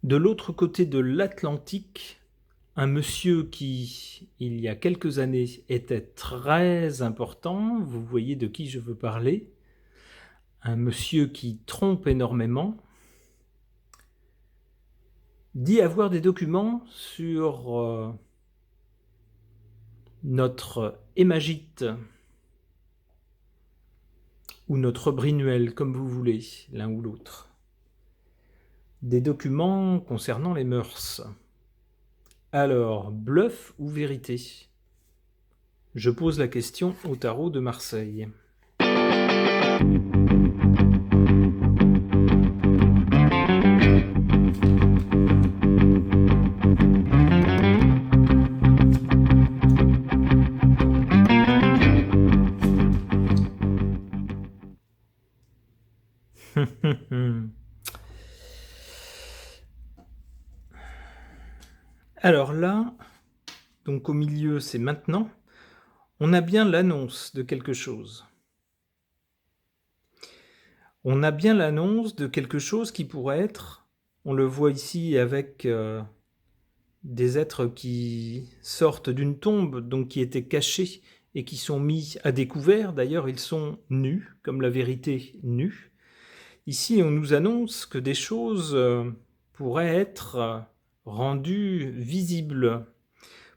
De l'autre côté de l'Atlantique, un monsieur qui, il y a quelques années, était très important, vous voyez de qui je veux parler, un monsieur qui trompe énormément, dit avoir des documents sur notre hémagite ou notre Brinuel, comme vous voulez, l'un ou l'autre. Des documents concernant les mœurs. Alors, bluff ou vérité? Je pose la question au tarot de Marseille. Alors là, donc au milieu, c'est maintenant, on a bien l'annonce de quelque chose. On a bien l'annonce de quelque chose qui pourrait être, on le voit ici avec des êtres qui sortent d'une tombe, donc qui étaient cachés et qui sont mis à découvert. D'ailleurs, ils sont nus, comme la vérité nue. Ici, on nous annonce que des choses pourraient être rendues visibles,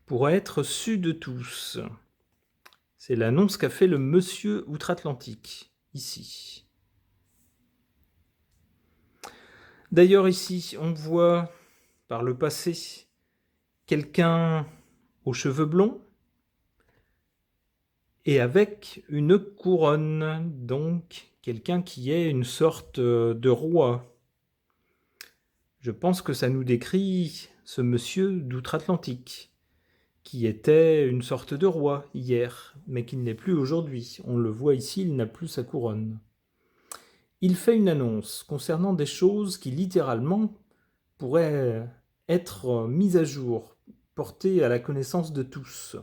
pourraient être sues de tous. C'est l'annonce qu'a fait le monsieur outre-Atlantique, ici. D'ailleurs, ici, on voit par le passé quelqu'un aux cheveux blonds et avec une couronne, donc quelqu'un qui est une sorte de roi. Je pense que ça nous décrit ce monsieur d'outre-Atlantique, qui était une sorte de roi hier, mais qui ne l'est plus aujourd'hui. On le voit ici, il n'a plus sa couronne. Il fait une annonce concernant des choses qui littéralement pourraient être mises à jour, portées à la connaissance de tous.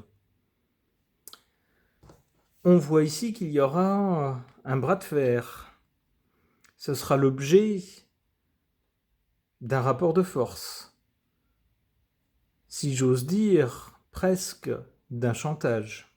On voit ici qu'il y aura un bras de fer. Ce sera l'objet d'un rapport de force. Si j'ose dire, presque d'un chantage.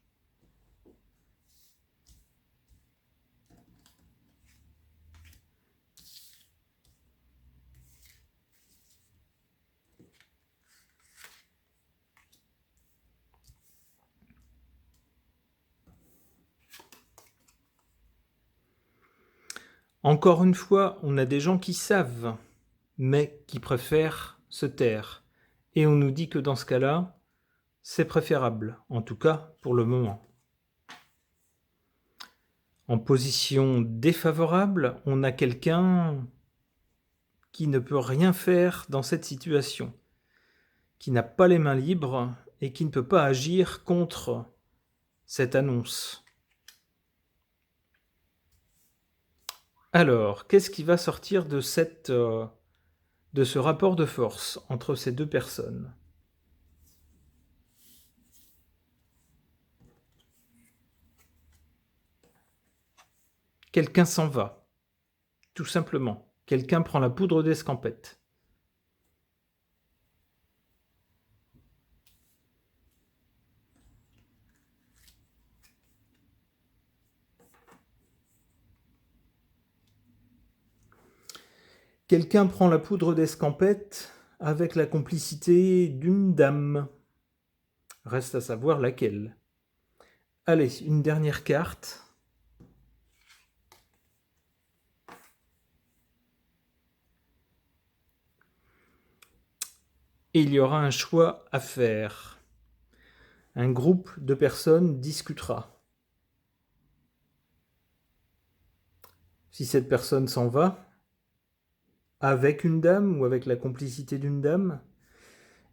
Encore une fois, on a des gens qui savent, mais qui préfèrent se taire. Et on nous dit que dans ce cas-là, c'est préférable, en tout cas pour le moment. En position défavorable, on a quelqu'un qui ne peut rien faire dans cette situation, qui n'a pas les mains libres et qui ne peut pas agir contre cette annonce. Alors, qu'est-ce qui va sortir de ce rapport de force entre ces deux personnes? Quelqu'un s'en va, tout simplement. Quelqu'un prend la poudre d'escampette. Quelqu'un prend la poudre d'escampette avec la complicité d'une dame. Reste à savoir laquelle. Allez, une dernière carte. Et il y aura un choix à faire. Un groupe de personnes discutera. Si cette personne s'en va, avec une dame ou avec la complicité d'une dame,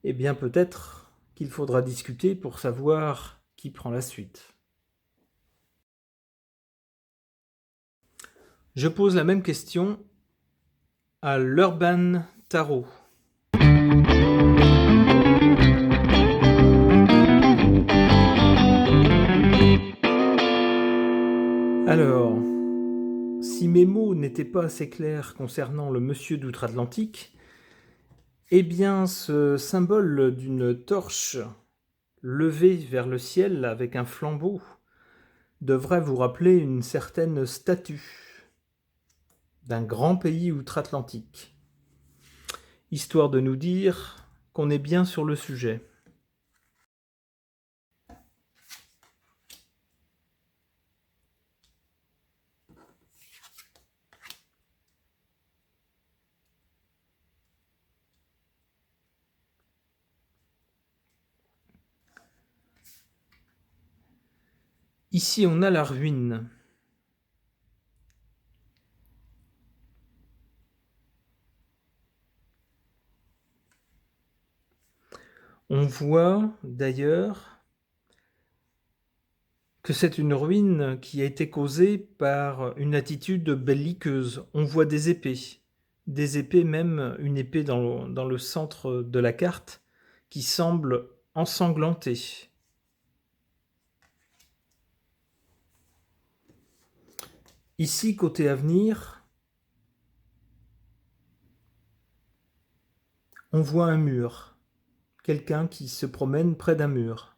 eh bien peut-être qu'il faudra discuter pour savoir qui prend la suite. Je pose la même question à l'Urban Tarot. Alors, si mes mots n'étaient pas assez clairs concernant le monsieur d'outre-Atlantique, Eh bien, ce symbole d'une torche levée vers le ciel avec un flambeau devrait vous rappeler une certaine statue d'un grand pays outre-Atlantique, histoire de nous dire qu'on est bien sur le sujet. Ici, on a la ruine. On voit d'ailleurs que c'est une ruine qui a été causée par une attitude belliqueuse. On voit des épées même, une épée dans le centre de la carte, qui semble ensanglantée. Ici, côté avenir, on voit un mur, quelqu'un qui se promène près d'un mur.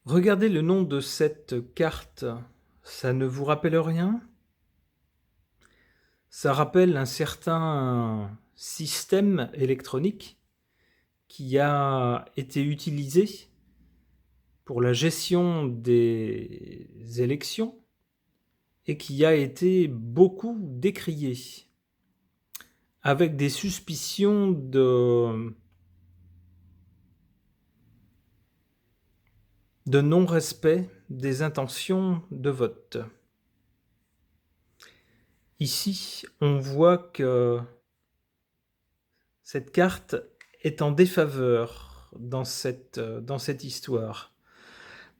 Regardez le nom de cette carte, ça ne vous rappelle rien? Ça rappelle un certain système électronique qui a été utilisé pour la gestion des élections et qui a été beaucoup décrié, avec des suspicions de non-respect des intentions de vote. Ici, on voit que cette carte est en défaveur dans cette histoire.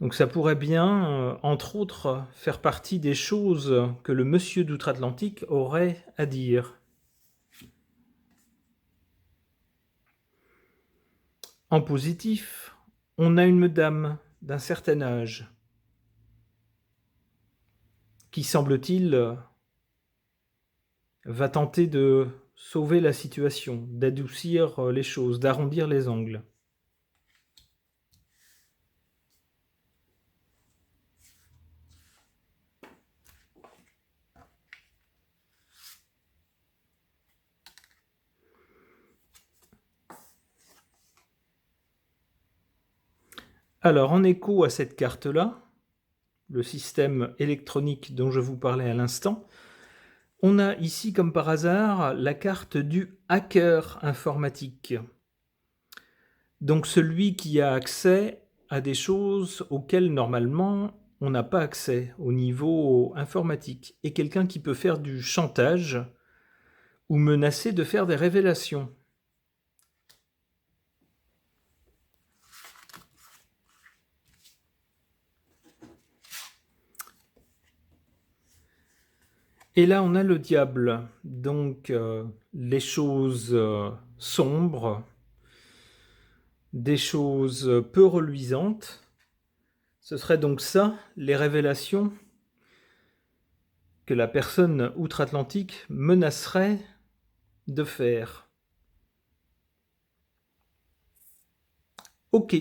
Donc ça pourrait bien, entre autres, faire partie des choses que le monsieur d'outre-Atlantique aurait à dire. En positif, on a une dame d'un certain âge qui, semble-t-il, va tenter de sauver la situation, d'adoucir les choses, d'arrondir les angles. Alors, en écho à cette carte-là, le système électronique dont je vous parlais à l'instant, on a ici, comme par hasard, la carte du hacker informatique. Donc celui qui a accès à des choses auxquelles normalement on n'a pas accès au niveau informatique, et quelqu'un qui peut faire du chantage ou menacer de faire des révélations. Et là, on a le diable, donc les choses sombres, des choses peu reluisantes. Ce serait donc ça, les révélations que la personne outre-Atlantique menacerait de faire. Ok.